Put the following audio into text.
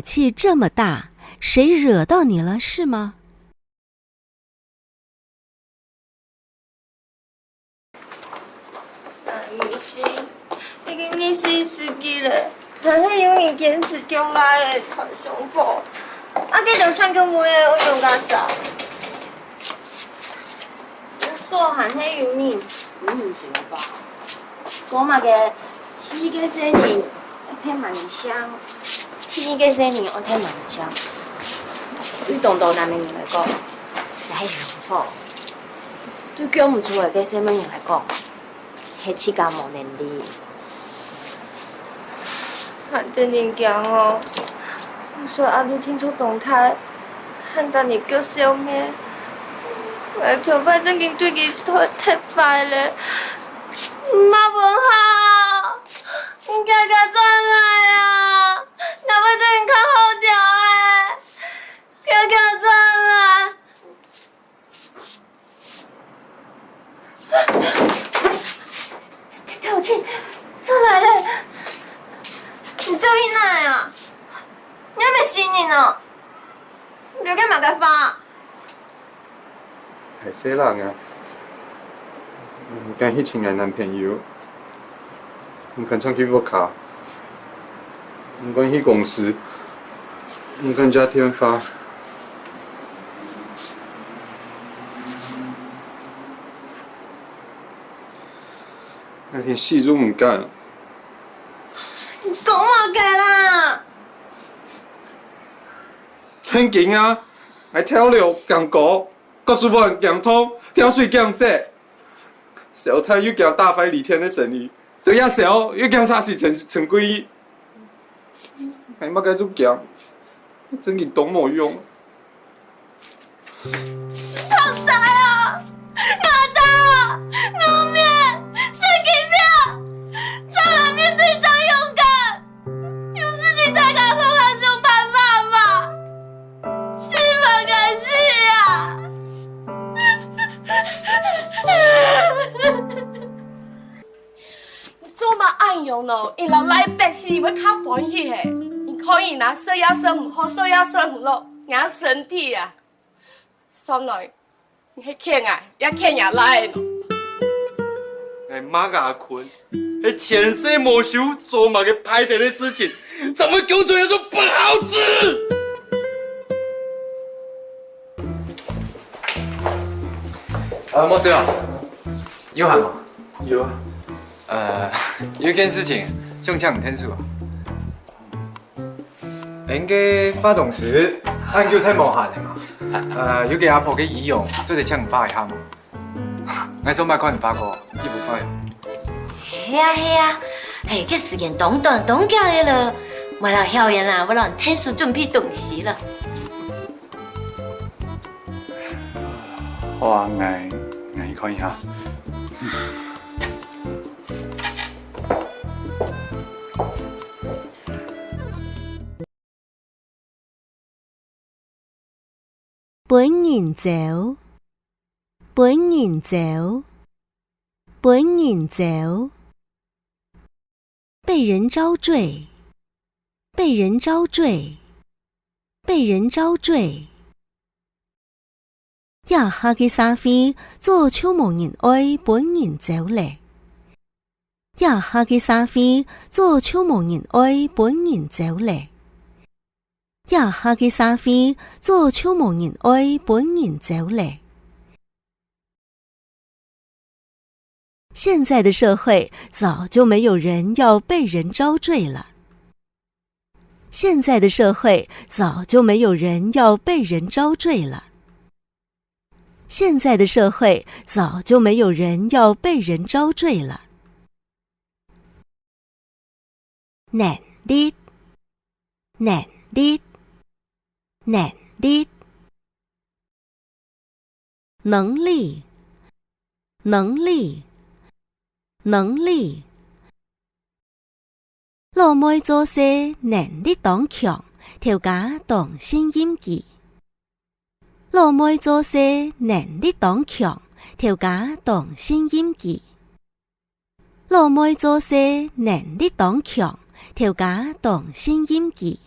气这么大，谁惹到你了是吗？不是，已经24日了，但迄有人坚持将来的传承服，继续抢救每个运动家少。说喊迄有人，不认真吧？我嘛个天个生日，我听万声，天个生日我听万声。对动作男的人来讲，来幸福；对叫唔出来嘅什么人来讲，迄气家无能力。喊真人强哦！我说阿你听出动态，喊等你叫消灭。我头摆真经对佢太败了，妈不好，你家家转来啊！若要对你较好调的，家家转来。跳进，转来了！你做咩来啊？你要死人哦！你干嘛个发？系死人啊！唔敢去亲爱男朋友，唔敢唱 K 卡，唔敢去公司，唔敢加天发。那天戏都唔干。你讲我嘅啦！曾经啊，爱跳楼、降高。告诉我人强通，跳水强济，小太又讲大翻离天的生意，对呀小又讲啥是陈贵，还冇该做强，真嘅懂冇用。好傻啊！拿刀、蒙面、神经病，上来面对张勇敢，有事情再跟说话想办法嘛，是不该是啊！做嘛暗用咯？伊人来白是要较欢喜嘿，你可以拿说呀说唔好，说呀说唔落，硬身体啊。上来，你迄欠啊，也欠也来咯。哎妈个坤，哎前世莫修做嘛个拍点的事情，怎么给我做一种不好子？莫师啊，有喊吗？有啊。有一件事情中枪唔天数啊。应该发动时按叫太无限的嘛。有个阿婆嘅仪容，做啲枪唔发一下嘛。我想买款唔发过，伊不发。系啊系啊，哎，这时间短短叫的了，我老校园啦，我让天数准备东西了。好啊，我看一下。本人走，本人走，本人走。被人招赘，被人招赘，被人招赘。呀哈嘅沙飛做超無人愛，本人走咧。呀哈嘅沙飛做超無人愛，本人走咧。呀哈嘅沙飛做超無人愛，本人走咧。现在的社会早就没有人要被人招赘了。现在的社会早就没有人要被人招赘了。现在的社会早就没有人要被人招赘了。能力，能力，能力，能力，能力，能力。老妹做事能力當強，條架當先演技。老妹做事能力當強，條架當先演技。老妹做事能力當強，條架當先演技。